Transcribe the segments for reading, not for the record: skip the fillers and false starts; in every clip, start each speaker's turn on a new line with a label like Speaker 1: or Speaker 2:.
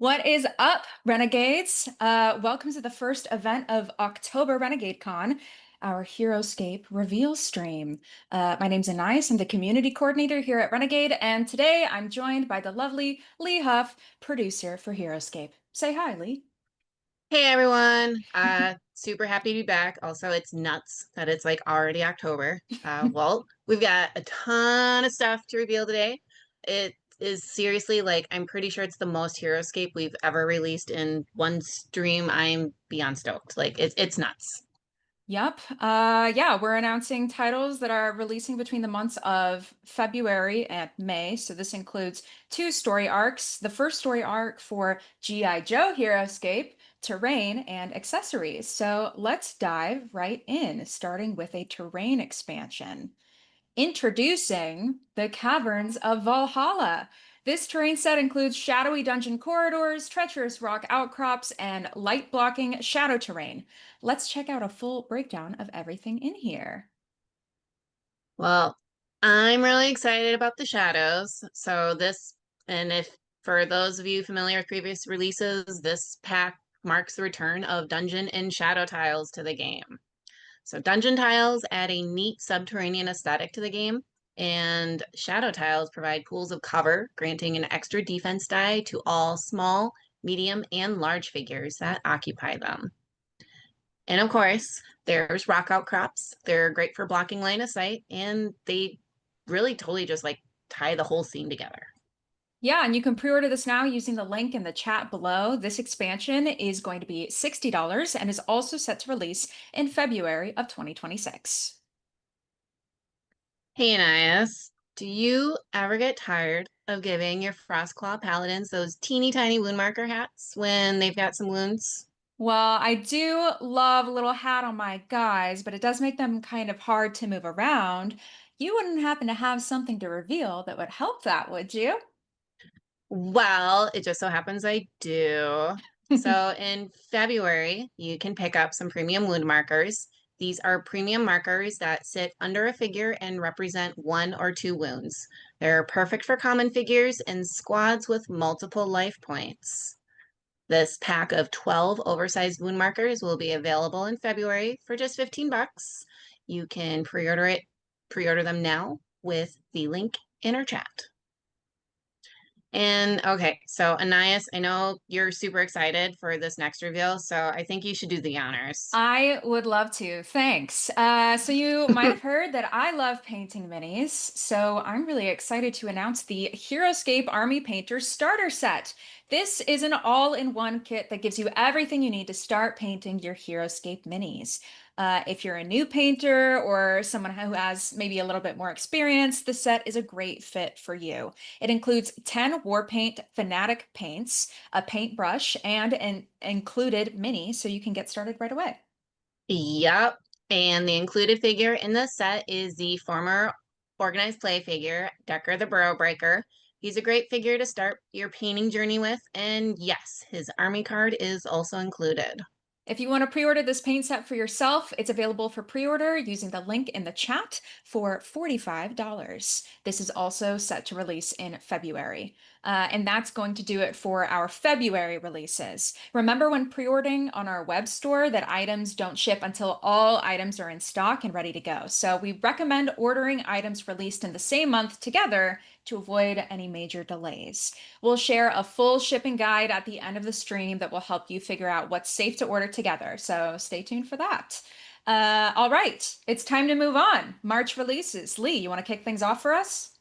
Speaker 1: What is up, Renegades? Welcome to the first event of October Renegade Con, our Heroscape reveal stream. My name's Anais. I'm the community coordinator here at Renegade, and today I'm joined by the lovely Lee Huff, producer for Heroscape. Say hi, Lee.
Speaker 2: Hey everyone. Super happy to be back. Also, it's nuts that it's like already October. Well, we've got a ton of stuff to reveal today. It is seriously like I'm pretty sure it's the most Heroscape we've ever released in one stream. I'm beyond stoked. Like it's nuts.
Speaker 1: Yep. Yeah, we're announcing titles that are releasing between the months of February and May. So this includes two story arcs. The first story arc for G.I. Joe Heroscape, terrain, and accessories. So let's dive right in, starting with a terrain expansion. Introducing the Caverns of Valhalla. This terrain set includes shadowy dungeon corridors, treacherous rock outcrops, and light blocking shadow terrain. Let's check out a full breakdown of everything in here.
Speaker 2: Well, I'm really excited about the shadows. And if for those of you familiar with previous releases, this pack marks the return of dungeon and shadow tiles to the game. So dungeon tiles add a neat subterranean aesthetic to the game, and shadow tiles provide pools of cover, granting an extra defense die to all small, medium, and large figures that occupy them. And of course, there's rock outcrops. They're great for blocking line of sight, and they really totally just like tie the whole scene together.
Speaker 1: Yeah, and you can pre-order this now using the link in the chat below. This expansion is going to be $60 and is also set to release in February of 2026.
Speaker 2: Hey, Anais, do you ever get tired of giving your Frostclaw paladins those teeny tiny wound marker hats when they've got some wounds?
Speaker 1: Well, I do love a little hat on my guys, but it does make them kind of hard to move around. You wouldn't happen to have something to reveal that would help that, would you?
Speaker 2: Well, it just so happens I do. So in February, you can pick up some premium wound markers. These are premium markers that sit under a figure and represent one or two wounds. They're perfect for common figures and squads with multiple life points. This pack of 12 oversized wound markers will be available in February for just 15 bucks. You can pre-order them now with the link in our chat. And okay, so Anais, I know you're super excited for this next reveal, so I think you should do the honors.
Speaker 1: I would love to. Thanks. So you might have heard that I love painting minis, so I'm really excited to announce the Heroscape Army Painter Starter Set. This is an all-in-one kit that gives you everything you need to start painting your Heroscape minis. If you're a new painter or someone who has maybe a little bit more experience, the set is a great fit for you. It includes 10 Warpaint Fanatic paints, a paintbrush, and an included mini, so you can get started right away.
Speaker 2: Yep. And the included figure in the set is the former organized play figure, Decker the Burrow Breaker. He's a great figure to start your painting journey with, and yes, his army card is also included.
Speaker 1: If you want to pre-order this paint set for yourself, it's available for pre-order using the link in the chat for $45. This is also set to release in February. And that's going to do it for our February releases. Remember when pre-ordering on our web store that items don't ship until all items are in stock and ready to go. So we recommend ordering items released in the same month together to avoid any major delays. We'll share a full shipping guide at the end of the stream that will help you figure out what's safe to order together. So stay tuned for that. All right, it's time to move on. March releases. Lee, you want to kick things off for us?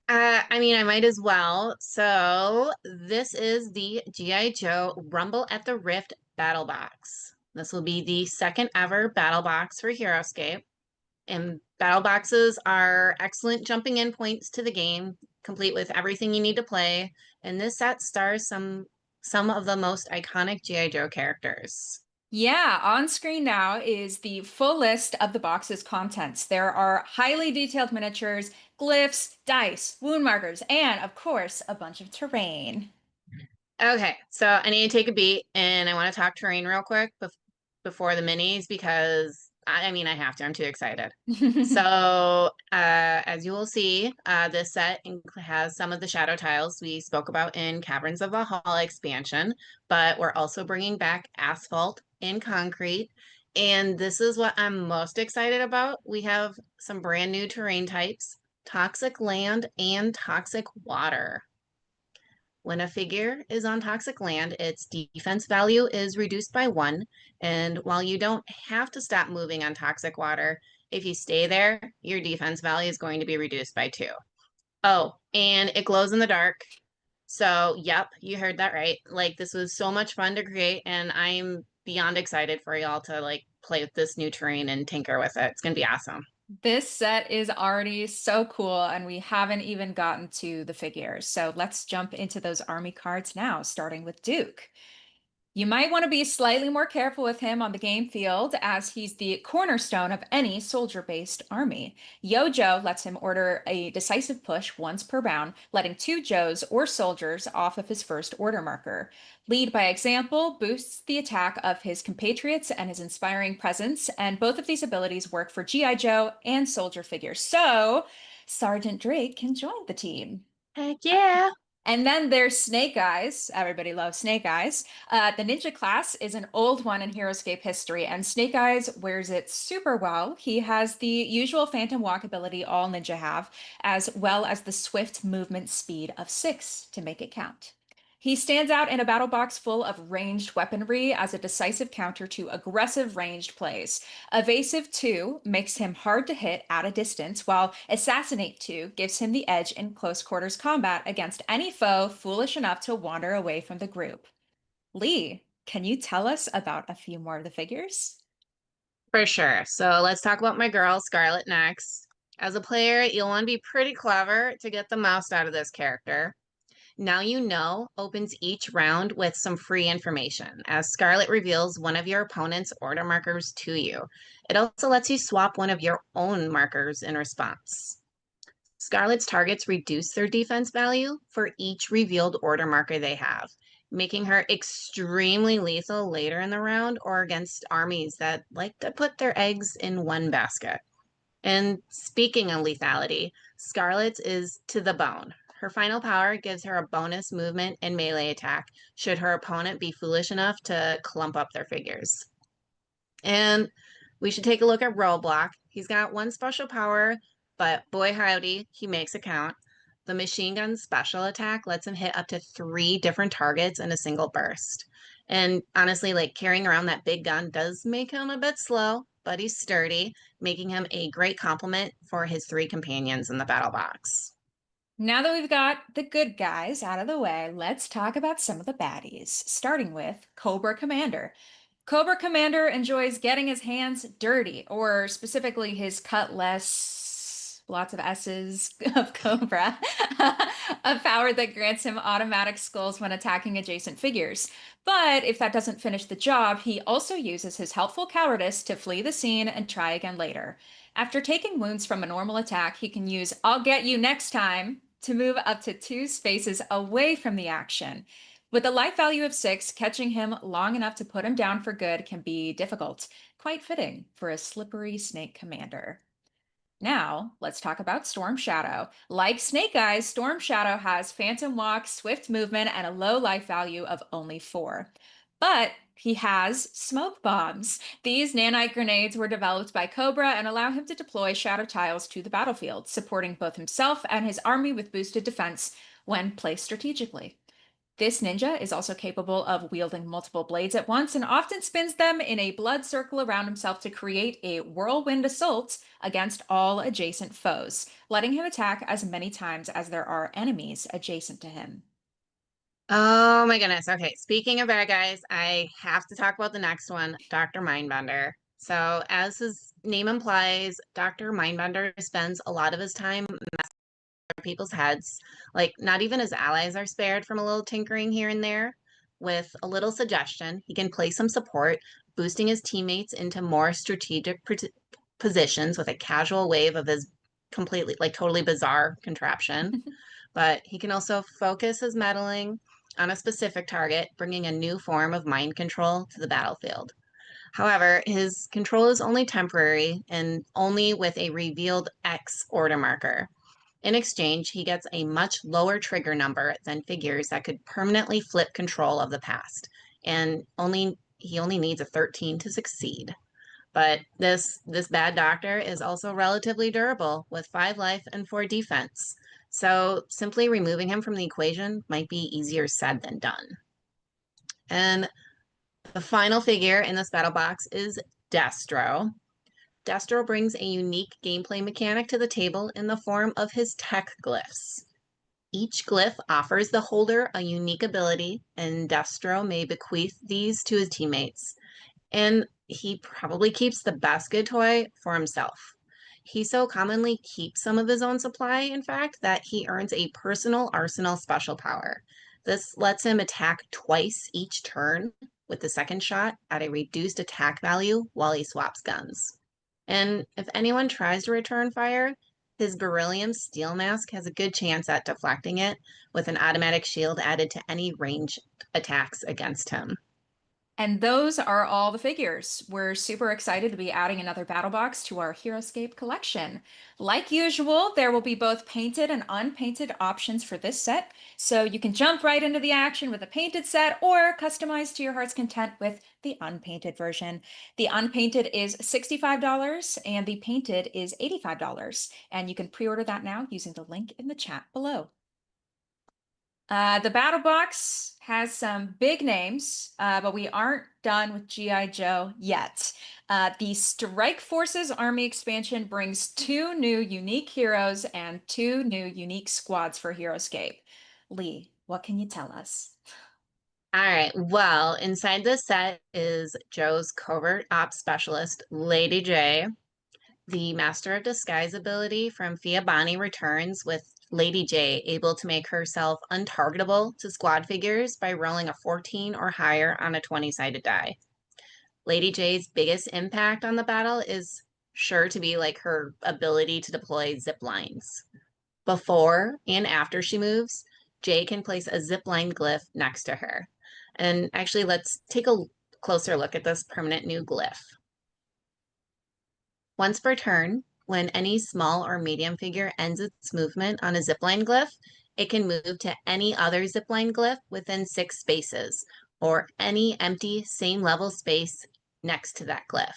Speaker 2: I mean, I might as well. So, this is the G.I. Joe Rumble at the Rift Battle Box. This will be the second ever battle box for Heroscape. And battle boxes are excellent jumping in points to the game, complete with everything you need to play. And this set stars some of the most iconic G.I. Joe characters.
Speaker 1: Yeah, on screen now is the full list of the box's contents. There are highly detailed miniatures, glyphs, dice, wound markers, and of course, a bunch of terrain.
Speaker 2: Okay, so I need to take a beat and I want to talk terrain real quick before the minis because I mean, I have to. I'm too excited. So, as you will see, this set has some of the shadow tiles we spoke about in Caverns of Valhalla expansion, but we're also bringing back asphalt and concrete. And this is what I'm most excited about. We have some brand new terrain types, toxic land and toxic water. When a figure is on toxic land, its defense value is reduced by 1. And while you don't have to stop moving on toxic water, if you stay there, your defense value is going to be reduced by 2. Oh, and it glows in the dark. So, yep, you heard that right. Like, this was so much fun to create, and I'm beyond excited for y'all to like play with this new terrain and tinker with it. It's gonna be awesome.
Speaker 1: This set is already so cool, and we haven't even gotten to the figures. So let's jump into those army cards now, starting with Duke. You might want to be slightly more careful with him on the game field, as he's the cornerstone of any soldier-based army. Yojo lets him order a decisive push once per round, letting 2 Joes or soldiers off of his first order marker. Lead by example boosts the attack of his compatriots and his inspiring presence, and both of these abilities work for G.I. Joe and soldier figures. So, Sergeant Drake can join the team.
Speaker 2: Heck yeah.
Speaker 1: And then there's Snake Eyes. Everybody loves Snake Eyes. The ninja class is an old one in Heroscape history, and Snake Eyes wears it super well. He has the usual phantom walk ability all ninja have, as well as the swift movement speed of 6 to make it count. He stands out in a battle box full of ranged weaponry as a decisive counter to aggressive ranged plays. Evasive 2 makes him hard to hit at a distance, while Assassinate 2 gives him the edge in close quarters combat against any foe foolish enough to wander away from the group. Lee, can you tell us about a few more of the figures?
Speaker 2: For sure. So let's talk about my girl, Scarlet, next. As a player, you'll want to be pretty clever to get the most out of this character. Now You Know opens each round with some free information, as Scarlet reveals one of your opponent's order markers to you. It also lets you swap one of your own markers in response. Scarlet's targets reduce their defense value for each revealed order marker they have, making her extremely lethal later in the round or against armies that like to put their eggs in one basket. And speaking of lethality, Scarlet's is to the bone. Her final power gives her a bonus movement and melee attack should her opponent be foolish enough to clump up their figures. And we should take a look at Roadblock. He's got one special power, but boy howdy, he makes it count. The machine gun special attack lets him hit up to 3 different targets in a single burst. And honestly, like carrying around that big gun does make him a bit slow, but he's sturdy, making him a great complement for his 3 companions in the battle box.
Speaker 1: Now that we've got the good guys out of the way, let's talk about some of the baddies, starting with Cobra Commander. Cobra Commander enjoys getting his hands dirty, or specifically his cutlass, lots of S's of Cobra, a power that grants him automatic skulls when attacking adjacent figures. But if that doesn't finish the job, he also uses his helpful cowardice to flee the scene and try again later. After taking wounds from a normal attack, he can use I'll get you next time to move up to 2 spaces away from the action. With a life value of 6, catching him long enough to put him down for good can be difficult. Quite fitting for a slippery snake commander. Now, let's talk about Storm Shadow. Like Snake Eyes, Storm Shadow has Phantom Walk, Swift Movement, and a low life value of only 4. But he has Smoke Bombs. These nanite grenades were developed by Cobra and allow him to deploy shadow tiles to the battlefield, supporting both himself and his army with boosted defense when placed strategically. This ninja is also capable of wielding multiple blades at once and often spins them in a blood circle around himself to create a whirlwind assault against all adjacent foes, letting him attack as many times as there are enemies adjacent to him.
Speaker 2: Oh my goodness. Okay, speaking of bad guys, I have to talk about the next one, Dr. Mindbender. So, as his name implies, Dr. Mindbender spends a lot of his time people's heads. Like, not even his allies are spared from a little tinkering here and there. With a little suggestion, he can play some support, boosting his teammates into more strategic positions with a casual wave of his completely, like, totally bizarre contraption. But he can also focus his meddling on a specific target, bringing a new form of mind control to the battlefield. However, his control is only temporary and only with a revealed X order marker. In exchange, he gets a much lower trigger number than figures that could permanently flip control of the past, and he only needs a 13 to succeed. But this bad doctor is also relatively durable with 5 life and 4 defense. So simply removing him from the equation might be easier said than done. And the final figure in this battle box is Destro. Destro brings a unique gameplay mechanic to the table in the form of his tech glyphs. Each glyph offers the holder a unique ability, and Destro may bequeath these to his teammates. And he probably keeps the best good toy for himself. He so commonly keeps some of his own supply, in fact, that he earns a personal arsenal special power. This lets him attack twice each turn with the second shot at a reduced attack value while he swaps guns. And if anyone tries to return fire, his beryllium steel mask has a good chance at deflecting it with an automatic shield added to any ranged attacks against him.
Speaker 1: And those are all the figures. We're super excited to be adding another battle box to our Heroscape collection. Like usual, there will be both painted and unpainted options for this set, so you can jump right into the action with a painted set or customize to your heart's content with the unpainted version. The unpainted is $65 and the painted is $85, and you can pre-order that now using the link in the chat below. The battle box has some big names, but we aren't done with G.I. Joe yet. The Strike Forces Army expansion brings 2 new unique heroes and 2 new unique squads for Heroscape. Lee, what can you tell us?
Speaker 2: All right. Well, inside this set is Joe's covert ops specialist, Lady J. The Master of Disguise ability from Fia Bonnie returns with Lady J able to make herself untargetable to squad figures by rolling a 14 or higher on a 20-sided die. Lady J's biggest impact on the battle is sure to be like her ability to deploy zip lines. Before and after she moves, Jay can place a zipline glyph next to her. And actually, let's take a closer look at this permanent new glyph. Once per turn, when any small or medium figure ends its movement on a zipline glyph, it can move to any other zipline glyph within 6 spaces, or any empty same level space next to that glyph.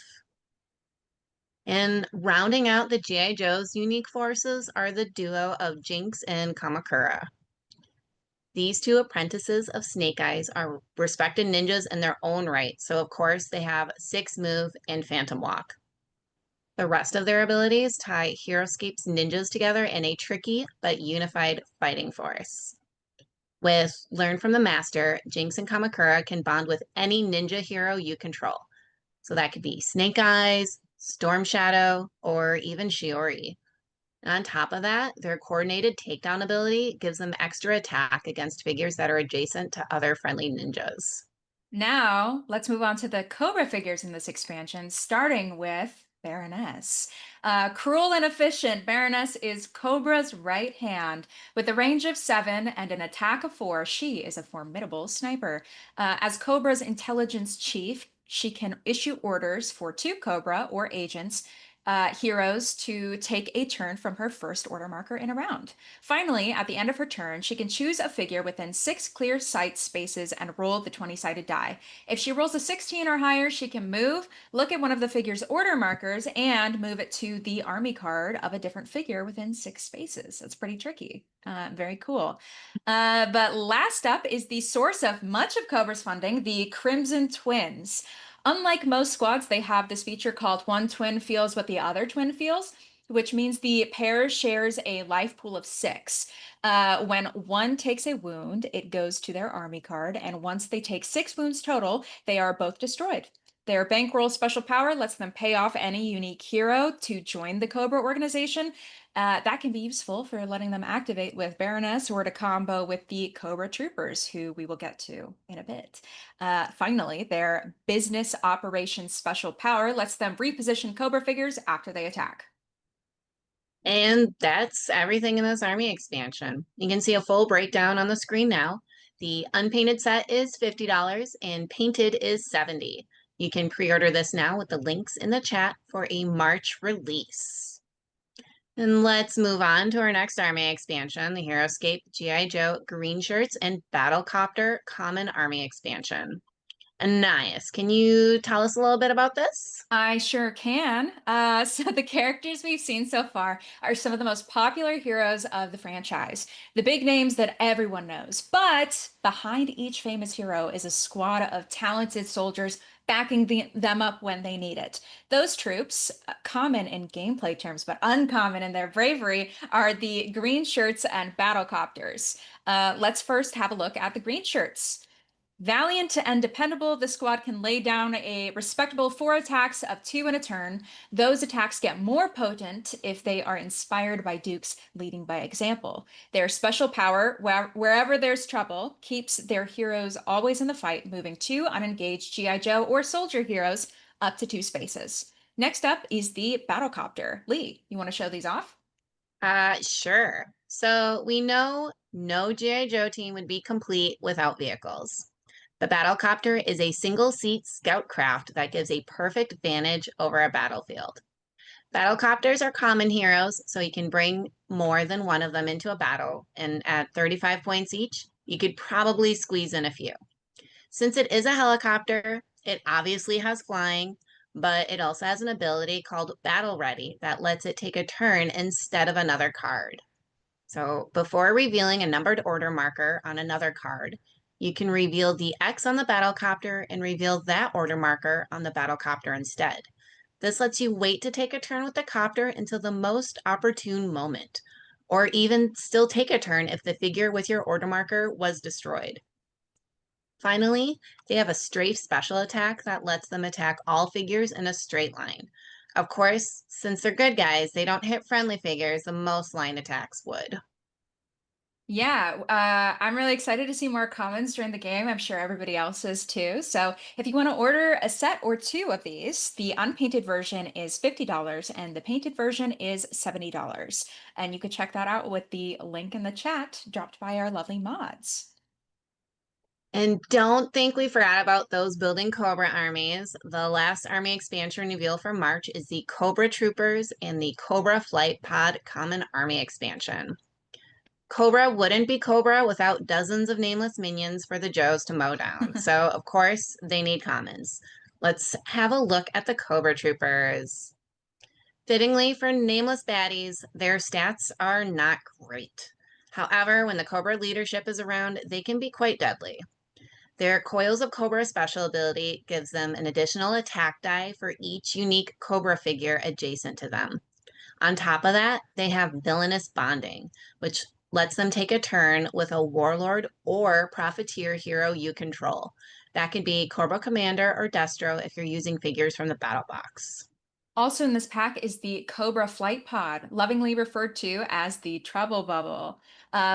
Speaker 2: And rounding out the G.I. Joe's unique forces are the duo of Jinx and Kamakura. These 2 apprentices of Snake Eyes are respected ninjas in their own right, so of course they have 6 move and phantom walk. The rest of their abilities tie Heroscape's ninjas together in a tricky but unified fighting force. With Learn from the Master, Jinx and Kamakura can bond with any ninja hero you control. So that could be Snake Eyes, Storm Shadow, or even Shiori. And on top of that, their coordinated takedown ability gives them extra attack against figures that are adjacent to other friendly ninjas.
Speaker 1: Now, let's move on to the Cobra figures in this expansion, starting with Baroness. Cruel and efficient, Baroness is Cobra's right hand. With a range of 7 and an attack of 4, she is a formidable sniper. As Cobra's intelligence chief, she can issue orders for 2 Cobra or agents heroes to take a turn from her first order marker in a round. Finally, at the end of her turn, she can choose a figure within 6 clear sight spaces and roll the 20-sided die. If she rolls a 16 or higher, she can move, look at one of the figure's order markers, and move it to the army card of a different figure within 6 spaces. That's pretty tricky. Very cool. But last up is the source of much of Cobra's funding, the Crimson Twins. Unlike most squads, they have this feature called one twin feels what the other twin feels, which means the pair shares a life pool of 6. When one takes a wound, it goes to their army card, and once they take 6 wounds total, they are both destroyed. Their bankroll special power lets them pay off any unique hero to join the Cobra organization. That can be useful for letting them activate with Baroness or to combo with the Cobra Troopers, who we will get to in a bit. Finally, their business operations special power lets them reposition Cobra figures after they attack.
Speaker 2: And that's everything in this army expansion. You can see a full breakdown on the screen now. The unpainted set is $50 and painted is $70. You can pre-order this now with the links in the chat for a March release. And let's move on to our next army expansion, the Heroscape G.I. Joe Green Shirts and Battlecopter Common Army expansion. Anais, can you tell us a little bit about this?
Speaker 1: I sure can. So the characters we've seen so far are some of the most popular heroes of the franchise, the big names that everyone knows. But behind each famous hero is a squad of talented soldiers backing them up when they need it. Those troops, common in gameplay terms but uncommon in their bravery, are the green shirts and battlecopters. Let's first have a look at the green shirts. Valiant and dependable, the squad can lay down a respectable 4 attacks of 2 in a turn. Those attacks get more potent if they are inspired by Dukes leading by example. Their special power, wherever there's trouble, keeps their heroes always in the fight, moving 2 unengaged G.I. Joe or soldier heroes up to 2 spaces. Next up is the Battlecopter. Lee, you want to show these off?
Speaker 2: Sure. So we know no G.I. Joe team would be complete without vehicles. The Battlecopter is a single-seat scout craft that gives a perfect vantage over a battlefield. Battlecopters are common heroes, so you can bring more than one of them into a battle, and at 35 points each, you could probably squeeze in a few. Since it is a helicopter, it obviously has flying, but it also has an ability called Battle Ready that lets it take a turn instead of another card. So before revealing a numbered order marker on another card, you can reveal the X on the battlecopter and reveal that order marker on the battlecopter instead. This lets you wait to take a turn with the copter until the most opportune moment, or even still take a turn if the figure with your order marker was destroyed. Finally, they have a strafe special attack that lets them attack all figures in a straight line. Of course, since they're good guys, they don't hit friendly figures the most line attacks would.
Speaker 1: Yeah, I'm really excited to see more commons during the game. I'm sure everybody else is too. So if you want to order a set or 2 of these, the unpainted version is $50 and the painted version is $70. And you can check that out with the link in the chat dropped by our lovely mods.
Speaker 2: And don't think we forgot about those building Cobra armies. The last army expansion reveal for March is the Cobra Troopers and the Cobra Flight Pod Common Army expansion. Cobra wouldn't be Cobra without dozens of nameless minions for the Joes to mow down. So, of course, they need commons. Let's have a look at the Cobra Troopers. Fittingly for nameless baddies, their stats are not great. However, when the Cobra leadership is around, they can be quite deadly. Their Coils of Cobra special ability gives them an additional attack die for each unique Cobra figure adjacent to them. On top of that, they have Villainous Bonding, which lets them take a turn with a Warlord or Profiteer hero you control. That could be Cobra Commander or Destro if you're using figures from the Battle Box.
Speaker 1: Also in this pack is the Cobra Flight Pod, lovingly referred to as the Trouble Bubble.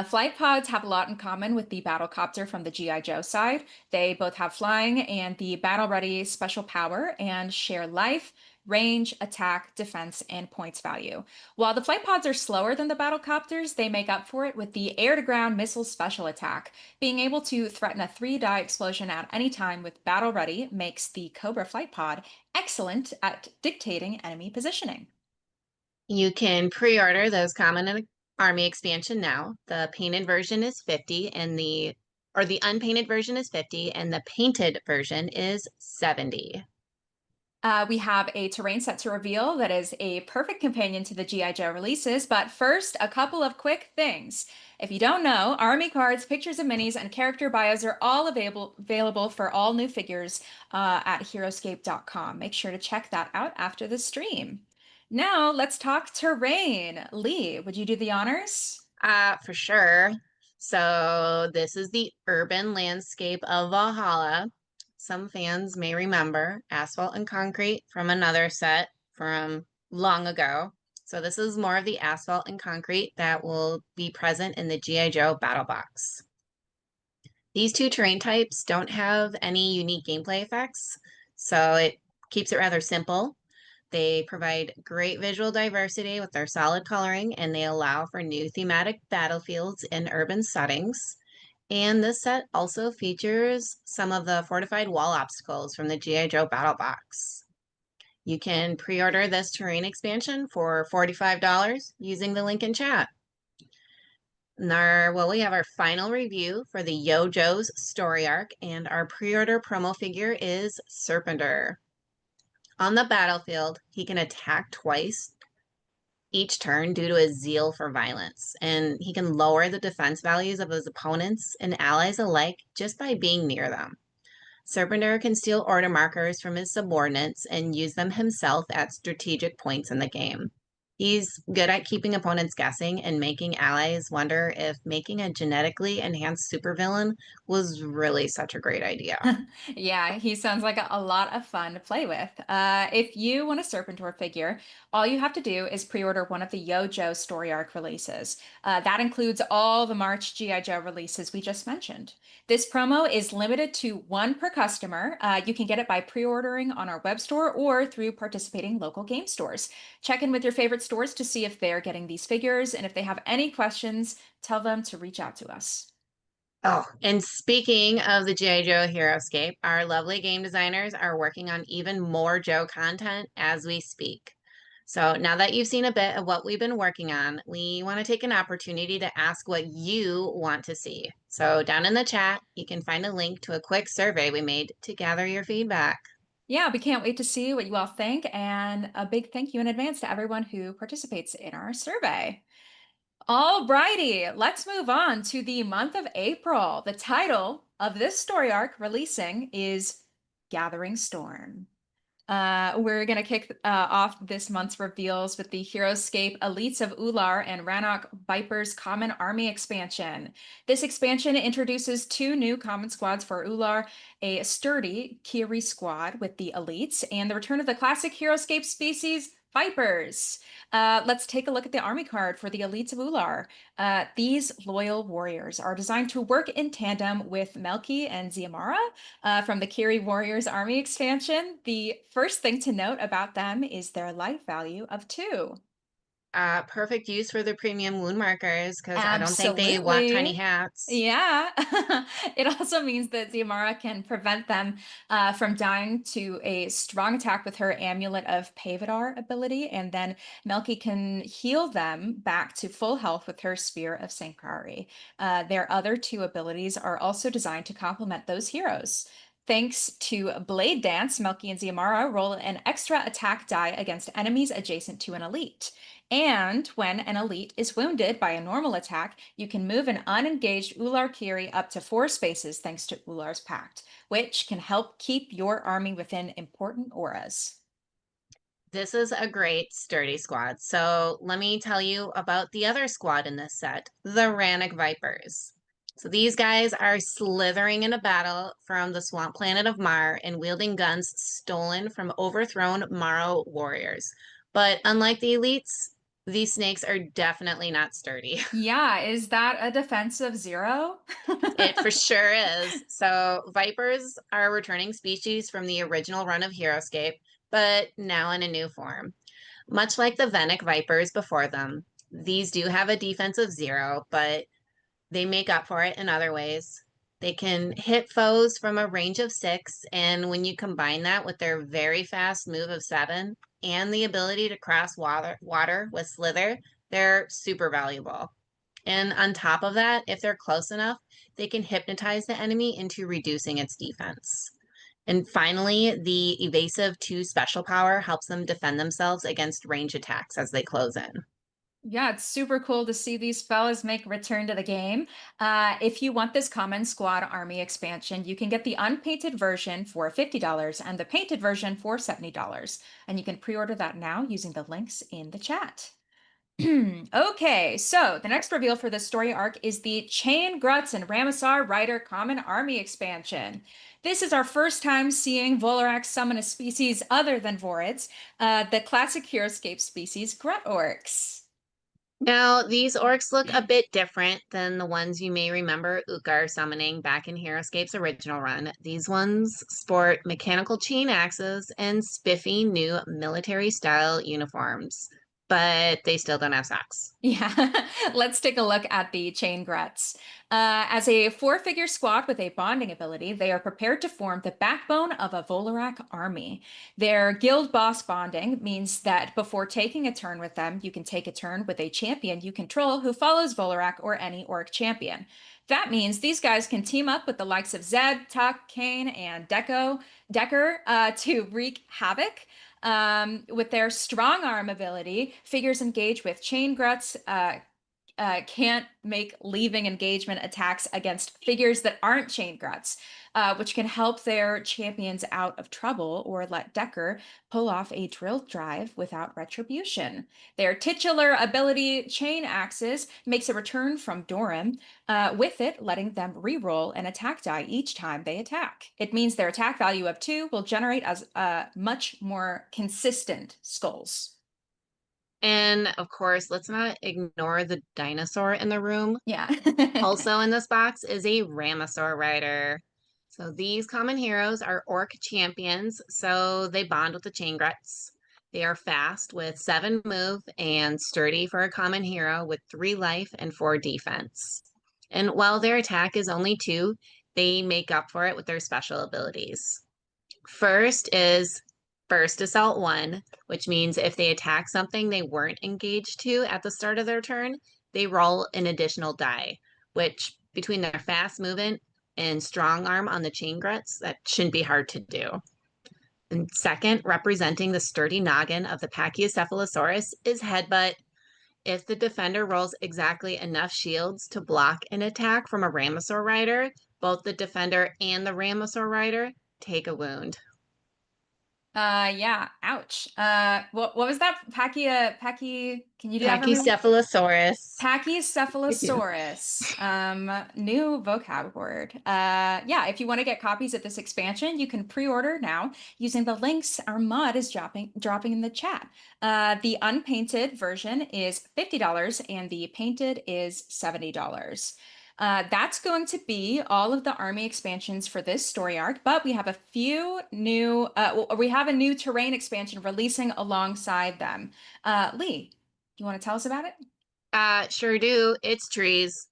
Speaker 1: Flight pods have a lot in common with the Battlecopter from the G.I. Joe side. They both have flying and the Battle Ready special power and share life, range, attack, defense, and points value. While the flight pods are slower than the Battlecopters, they make up for it with the air-to-ground missile special attack. Being able to threaten a 3-die explosion at any time with Battle Ready makes the Cobra Flight Pod excellent at dictating enemy positioning.
Speaker 2: You can pre-order those common army expansion now. The painted version is 50 and the unpainted version is 50 and the painted version is 70.
Speaker 1: We have a terrain set to reveal that is a perfect companion to the G.I. Joe releases, but first, a couple of quick things. If you don't know, army cards, pictures of minis, and character bios are all available for all new figures at Heroscape.com. Make sure to check that out after the stream. Now, let's talk terrain. Lee, would you do the honors?
Speaker 2: For sure. So this is the urban landscape of Valhalla. Some fans may remember Asphalt and Concrete from another set from long ago. So this is more of the Asphalt and Concrete that will be present in the G.I. Joe Battle Box. These two terrain types don't have any unique gameplay effects, so it keeps it rather simple. They provide great visual diversity with their solid coloring, and they allow for new thematic battlefields in urban settings. And this set also features some of the fortified wall obstacles from the G.I. Joe Battle Box. You can pre-order this terrain expansion for $45 using the link in chat. We have our final review for the Yo Joe's story arc, and our pre-order promo figure is Serpenter. On the battlefield, he can attack twice each turn due to his zeal for violence, and he can lower the defense values of his opponents and allies alike just by being near them. Serpenter can steal order markers from his subordinates and use them himself at strategic points in the game. He's good at keeping opponents guessing and making allies wonder if making a genetically enhanced supervillain was really such a great idea.
Speaker 1: Yeah, he sounds like a lot of fun to play with. If you want a Serpentor figure, all you have to do is pre-order one of the Yo-Jo story arc releases. That includes all the March G.I. Joe releases we just mentioned. This promo is limited to one per customer. You can get it by pre-ordering on our web store or through participating local game stores. Check in with your favorite stores to see if they're getting these figures, and if they have any questions, tell them to reach out to us.
Speaker 2: Oh, and speaking of the G.I. Joe Heroscape, our lovely game designers are working on even more Joe content as we speak. So now that you've seen a bit of what we've been working on, we want to take an opportunity to ask what you want to see. So down in the chat, you can find a link to a quick survey we made to gather your feedback.
Speaker 1: Yeah, we can't wait to see what you all think, and a big thank you in advance to everyone who participates in our survey. All righty, let's move on to the month of April. The title of this story arc releasing is Gathering Storm. We're going to kick off this month's reveals with the Heroscape Elites of Ular and Rannoch Vipers Common Army expansion. This expansion introduces two new common squads for Ular, a sturdy Kiri squad with the Elites, and the return of the classic Heroscape species, Vipers. Let's take a look at the army card for the Elites of Ular. These loyal warriors are designed to work in tandem with Melki and Ziamara from the Kiri Warriors Army expansion. The first thing to note about them is their life value of 2.
Speaker 2: Perfect use for the premium wound markers because I don't think they want tiny
Speaker 1: Absolutely.
Speaker 2: hats.
Speaker 1: Yeah. It also means that Ziamara can prevent them from dying to a strong attack with her Amulet of Pavidar ability, and then Melki can heal them back to full health with her Spear of Sanctuary. Their other two abilities are also designed to complement those heroes. Thanks to Blade Dance, Melki and Ziamara roll an extra attack die against enemies adjacent to an elite. And when an elite is wounded by a normal attack, you can move an unengaged Ular Kiri up to 4 spaces thanks to Ular's Pact, which can help keep your army within important auras.
Speaker 2: This is a great sturdy squad. So let me tell you about the other squad in this set, the Rannoch Vipers. So these guys are slithering into battle from the swamp planet of Mar and wielding guns stolen from overthrown Maro warriors. But unlike the elites, these snakes are definitely not sturdy.
Speaker 1: Yeah, is that a defense of 0?
Speaker 2: It for sure is. So, vipers are a returning species from the original run of Heroscape, but now in a new form. Much like the Venic vipers before them, these do have a defense of 0, but they make up for it in other ways. They can hit foes from a range of 6, and when you combine that with their very fast move of 7 and the ability to cross water with Slither, they're super valuable. And on top of that, if they're close enough, they can hypnotize the enemy into reducing its defense. And finally, the evasive 2 special power helps them defend themselves against range attacks as they close in.
Speaker 1: Yeah, it's super cool to see these fellas make a return to the game. If you want this Common Squad Army expansion, you can get the unpainted version for $50 and the painted version for $70. And you can pre-order that now using the links in the chat. Okay, so the next reveal for this story arc is the Chain Gruts and Ramessar Rider Common Army expansion. This is our first time seeing Volorak summon a species other than Vorids, the classic Heroscape species Grut Orcs.
Speaker 2: Now, these orcs look a bit different than the ones you may remember Ukar summoning back in Heroscape's original run. These ones sport mechanical chain axes and spiffy new military style uniforms. but they still don't have socks.
Speaker 1: Yeah, let's take a look at the chain Gretz. As a four-figure squad with a bonding ability, they are prepared to form the backbone of a Volorak army. Their guild boss bonding means that before taking a turn with them, you can take a turn with a champion you control who follows Volorak or any orc champion. That means these guys can team up with the likes of Zed, Tuck, Kane, and Decker to wreak havoc. With their strong arm ability, figures engage with chain gruts, can't make leaving engagement attacks against figures that aren't chain gruts, which can help their champions out of trouble or let Decker pull off a drill drive without retribution. Their titular ability, Chain Axes, makes a return from Doran, with it letting them re-roll an attack die each time they attack. It means their attack value of 2 will generate as much more consistent skulls.
Speaker 2: And of course, let's not ignore the dinosaur in the room.
Speaker 1: Yeah.
Speaker 2: Also in this box is a Ramosaur rider. So these common heroes are orc champions, so they bond with the Chaingruts. They are fast with 7 move and sturdy for a common hero with 3 life and 4 defense. And while their attack is only 2, they make up for it with their special abilities. First is First Assault 1, which means if they attack something they weren't engaged to at the start of their turn, they roll an additional die, which between their fast movement and strong arm on the chain gruts, that shouldn't be hard to do. And second, representing the sturdy noggin of the Pachycephalosaurus is Headbutt. If the defender rolls exactly enough shields to block an attack from a Ramosaur rider, both the defender and the Ramosaur rider take a wound.
Speaker 1: Yeah, ouch. What was that? Can you do that for me?
Speaker 2: Pachycephalosaurus. Yeah.
Speaker 1: Pachycephalosaurus. New vocab word. Yeah, if you want to get copies of this expansion, you can pre-order now using the links our mod is dropping in the chat. The unpainted version is $50 and the painted is $70. That's going to be all of the army expansions for this story arc, but we have a few new, we have a new terrain expansion releasing alongside them. Lee, you want to tell us about it?
Speaker 2: Sure do. It's trees.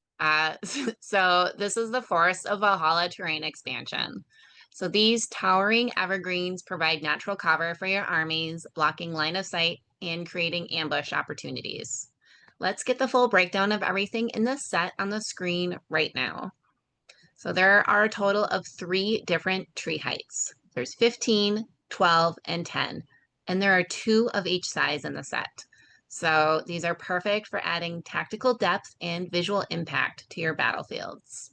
Speaker 2: So this is the Forest of Valhalla terrain expansion. So these towering evergreens provide natural cover for your armies, blocking line of sight and creating ambush opportunities. Let's get the full breakdown of everything in the set on the screen right now. So there are a total of 3 different tree heights. There's 15, 12, and 10. And there are 2 of each size in the set. So these are perfect for adding tactical depth and visual impact to your battlefields.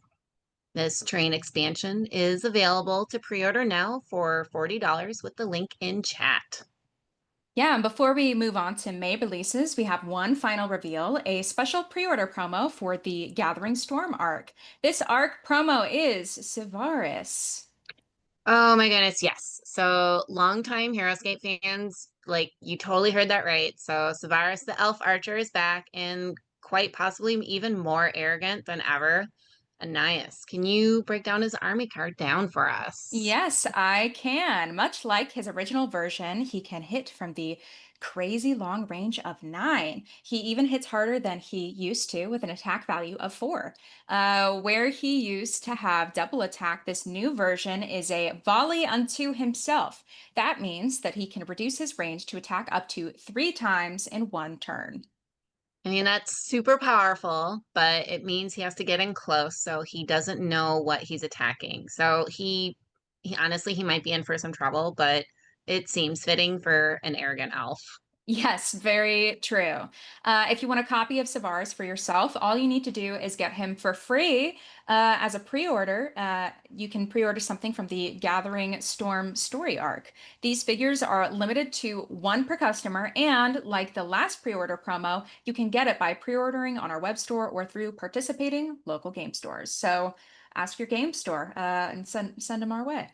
Speaker 2: This train expansion is available to pre-order now for $40 with the link in chat.
Speaker 1: Yeah, and before we move on to May releases, we have one final reveal, a special pre-order promo for the Gathering Storm arc. This arc promo is Sivaris.
Speaker 2: Oh my goodness, yes. So longtime Heroscape fans, like you totally heard that right. So Savaris the Elf Archer is back and quite possibly even more arrogant than ever. Ananias, can you break down his army card down for us?
Speaker 1: Yes, I can. Much like his original version, he can hit from the crazy long range of 9. He even hits harder than he used to with an attack value of 4. Where he used to have double attack, this new version is a volley unto himself. That means that he can reduce his range to attack up to 3 times in one turn.
Speaker 2: I mean, that's super powerful, but it means he has to get in close so he doesn't know what he's attacking. So he honestly, he might be in for some trouble, but it seems fitting for an arrogant elf.
Speaker 1: Yes, very true. If you want a copy of Savaris for yourself, all you need to do is get him for free as a pre-order. You can pre-order something from the Gathering Storm story arc. These figures are limited to 1 per customer, and like the last pre-order promo, you can get it by pre-ordering on our web store or through participating local game stores. So ask your game store and send them our way.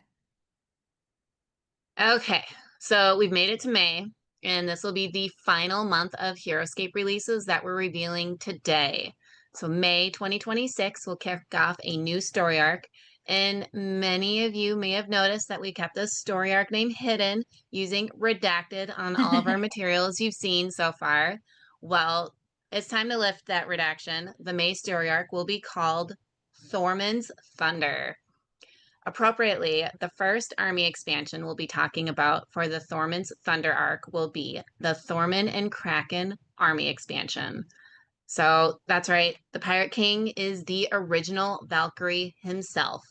Speaker 2: Okay, so we've made it to May, and this will be the final month of Heroscape releases that we're revealing today. So May 2026 will kick off a new story arc, And many of you may have noticed that we kept this story arc name hidden using redacted on all of our materials you've seen so far. Well, it's time to lift that redaction. The May story arc will be called Thormun's Thunder. Appropriately, the first army expansion we'll be talking about for the Thormun's Thunder arc will be the Thormun and Kraken army expansion. So that's right, the Pirate King is the original Valkyrie himself,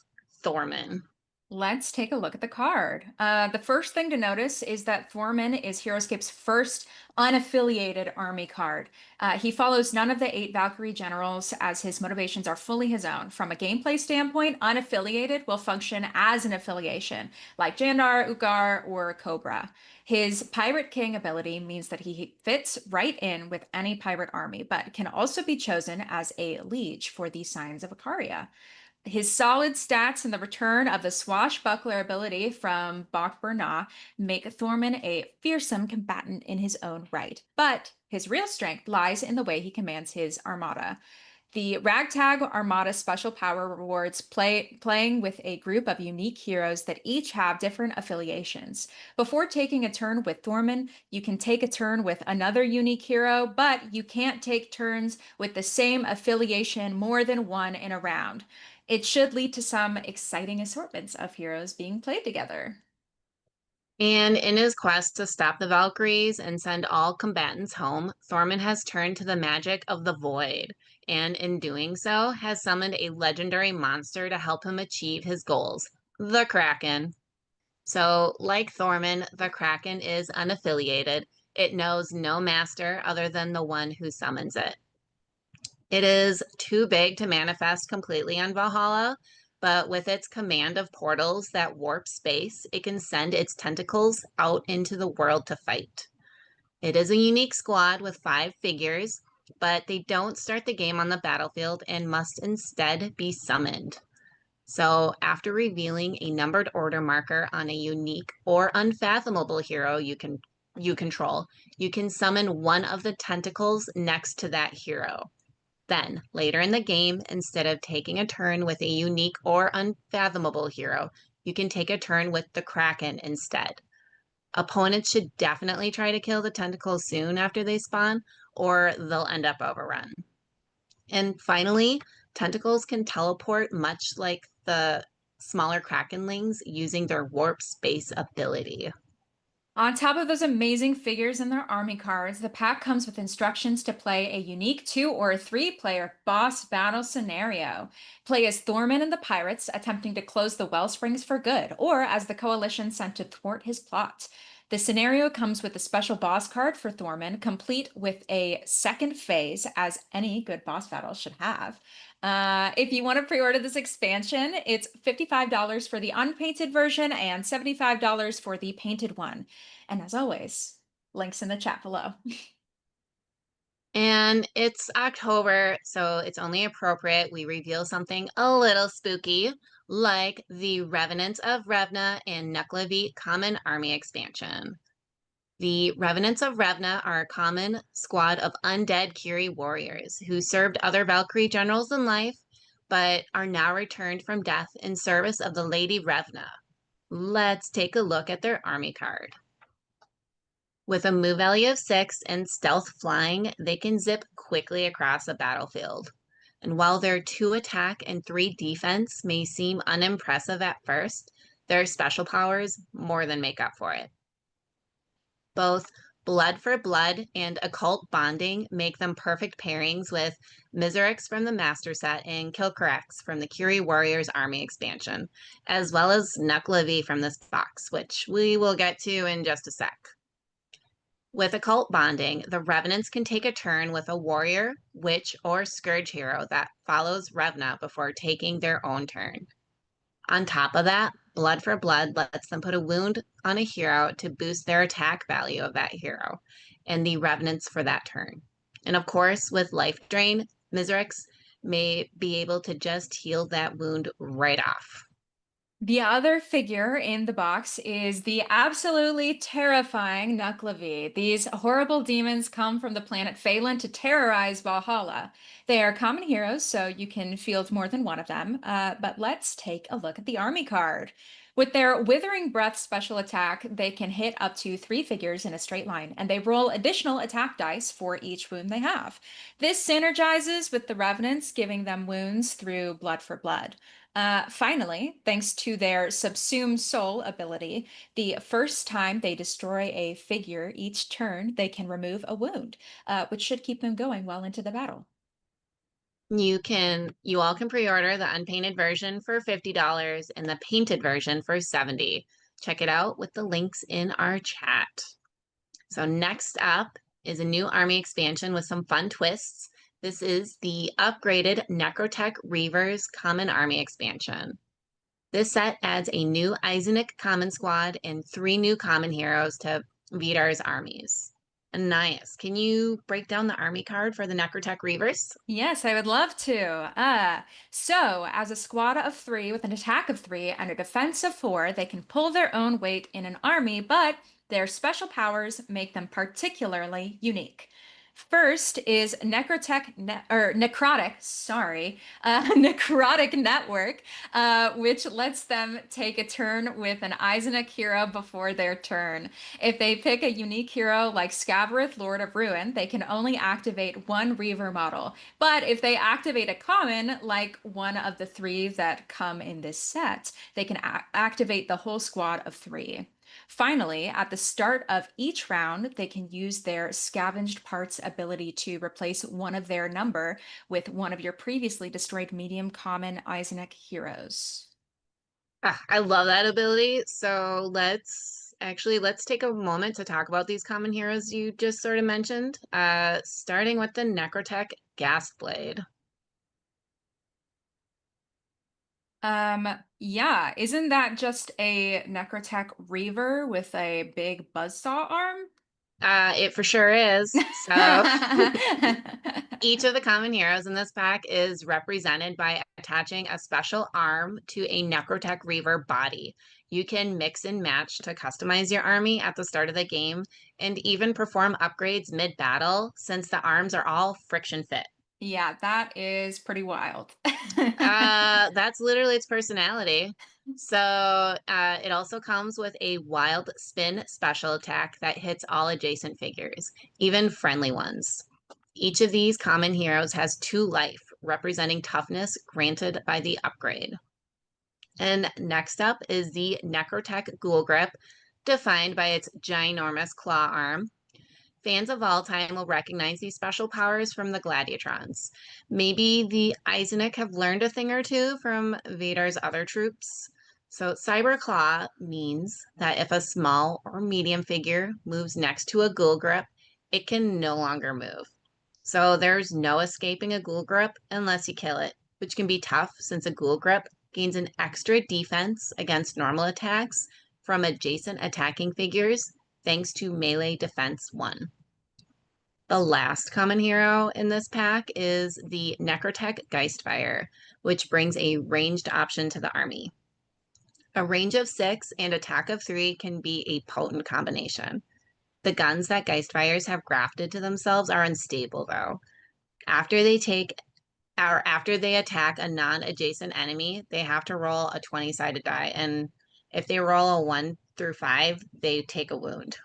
Speaker 2: Thormun.
Speaker 1: Let's take a look at the card. The first thing to notice is that Thormun is Heroscape's first unaffiliated army card. He follows none of the 8 Valkyrie generals as his motivations are fully his own. From a gameplay standpoint, unaffiliated will function as an affiliation, like Jandar, Ugar, or Cobra. His Pirate King ability means that he fits right in with any pirate army, but can also be chosen as a liege for the Signs of Ikaria. His solid stats and the return of the swashbuckler ability from Bok Bernah make Thormun a fearsome combatant in his own right. But his real strength lies in the way he commands his armada. The Ragtag Armada special power rewards playing with a group of unique heroes that each have different affiliations. Before taking a turn with Thormun, you can take a turn with another unique hero, but you can't take turns with the same affiliation more than one in a round. It should lead to some exciting assortments of heroes being played together.
Speaker 2: And in his quest to stop the Valkyries and send all combatants home, Thormun has turned to the magic of the Void, and in doing so, has summoned a legendary monster to help him achieve his goals, the Kraken. So, like Thormun, the Kraken is unaffiliated. It knows no master other than the one who summons it. It is too big to manifest completely on Valhalla, but with its command of portals that warp space, it can send its tentacles out into the world to fight. It is a unique squad with 5 figures, but they don't start the game on the battlefield and must instead be summoned. So, after revealing a numbered order marker on a unique or unfathomable hero you control, you can summon one of the tentacles next to that hero. Then, later in the game, instead of taking a turn with a unique or unfathomable hero, you can take a turn with the Kraken instead. Opponents should definitely try to kill the tentacles soon after they spawn, or they'll end up overrun. And finally, tentacles can teleport much like the smaller Krakenlings using their warp space ability.
Speaker 1: On top of those amazing figures and their army cards, the pack comes with instructions to play a unique 2 or 3 player boss battle scenario. Play as Thormun and the pirates attempting to close the well springs for good, or as the coalition sent to thwart his plot. The scenario comes with a special boss card for Thormun, complete with a second phase, as any good boss battle should have. If you want to pre-order this expansion, it's $55 for the unpainted version and $75 for the painted one. And as always, links in the chat below.
Speaker 2: And it's October, so it's only appropriate we reveal something a little spooky, like the Revenants of Revna and Nucleavite Common Army Expansion. The Revenants of Revna are a common squad of undead Kiri warriors who served other Valkyrie generals in life, but are now returned from death in service of the Lady Revna. Let's take a look at their army card. With a move value of 6 and stealth flying, they can zip quickly across a battlefield. And while their 2 attack and 3 defense may seem unimpressive at first, their special powers more than make up for it. Both Blood for Blood and Occult Bonding make them perfect pairings with Miserex from the Master Set and Kilcorax from the Curie Warriors Army expansion, as well as Nucleavy from this box, which we will get to in just a sec. With Occult Bonding, the Revenants can take a turn with a warrior, witch, or scourge hero that follows Revna before taking their own turn. On top of that, Blood for Blood lets them put a wound on a hero to boost their attack value of that hero and the Revenants for that turn. And of course, with Life Drain, Miserex may be able to just heal that wound right off.
Speaker 1: The other figure in the box is the absolutely terrifying Nuclevi. These horrible demons come from the planet Phelan to terrorize Valhalla. They are common heroes, so you can field more than one of them. But let's take a look at the army card. With their Withering Breath special attack, they can hit up to 3 figures in a straight line, and they roll additional attack dice for each wound they have. This synergizes with the Revenants, giving them wounds through Blood for Blood. Finally, thanks to their Subsume Soul ability, the first time they destroy a figure each turn, they can remove a wound, which should keep them going well into the battle.
Speaker 2: You all can pre-order the unpainted version for $50 and the painted version for $70. Check it out with the links in our chat. So next up is a new army expansion with some fun twists. This is the upgraded Necrotech Reavers Common Army expansion. This set adds a new Eisenach common squad and 3 new common heroes to Vidar's armies. Anais, can you break down the army card for the Necrotech Reavers?
Speaker 1: Yes, I would love to. So, as a squad of 3 with an attack of 3 and a defense of 4, they can pull their own weight in an army, but their special powers make them particularly unique. First is Necrotic, sorry, Necrotic Network, which lets them take a turn with an Eisenach hero before their turn. If they pick a unique hero like Scavarith, Lord of Ruin, they can only activate one Reaver model. But if they activate a common, like one of the 3 that come in this set, they can activate the whole squad of 3. Finally, at the start of each round, they can use their Scavenged Parts ability to replace one of their number with one of your previously destroyed medium common Eisenach heroes.
Speaker 2: I love that ability. So let's take a moment to talk about these common heroes you just sort of mentioned. Starting with the Necrotech Gasblade.
Speaker 1: Yeah, isn't that just a Necrotech Reaver with a big buzzsaw arm?
Speaker 2: It for sure is. So each of the common heroes in this pack is represented by attaching a special arm to a Necrotech Reaver body. You can mix and match to customize your army at the start of the game and even perform upgrades mid-battle since the arms are all friction fit.
Speaker 1: Yeah, that is pretty wild.
Speaker 2: That's literally its personality. So, it also comes with a wild spin special attack that hits all adjacent figures, even friendly ones. Each of these common heroes has 2 life, representing toughness granted by the upgrade. And next up is the Necrotech Ghoul Grip, defined by its ginormous claw arm. Fans of all time will recognize these special powers from the Gladiatrons. Maybe the Eisenach have learned a thing or two from Vadar's other troops. So, Cyberclaw means that if a small or medium figure moves next to a ghoul grip, it can no longer move. So, there's no escaping a ghoul grip unless you kill it, which can be tough since a ghoul grip gains an extra defense against normal attacks from adjacent attacking figures thanks to melee defense 1. The last common hero in this pack is the Necrotech Geistfire, which brings a ranged option to the army. A range of 6 and attack of 3 can be a potent combination. The guns that Geistfires have grafted to themselves are unstable, though. After they take or after they attack a non-adjacent enemy, they have to roll a 20-sided die, and if they roll a 1 through 5, they take a wound.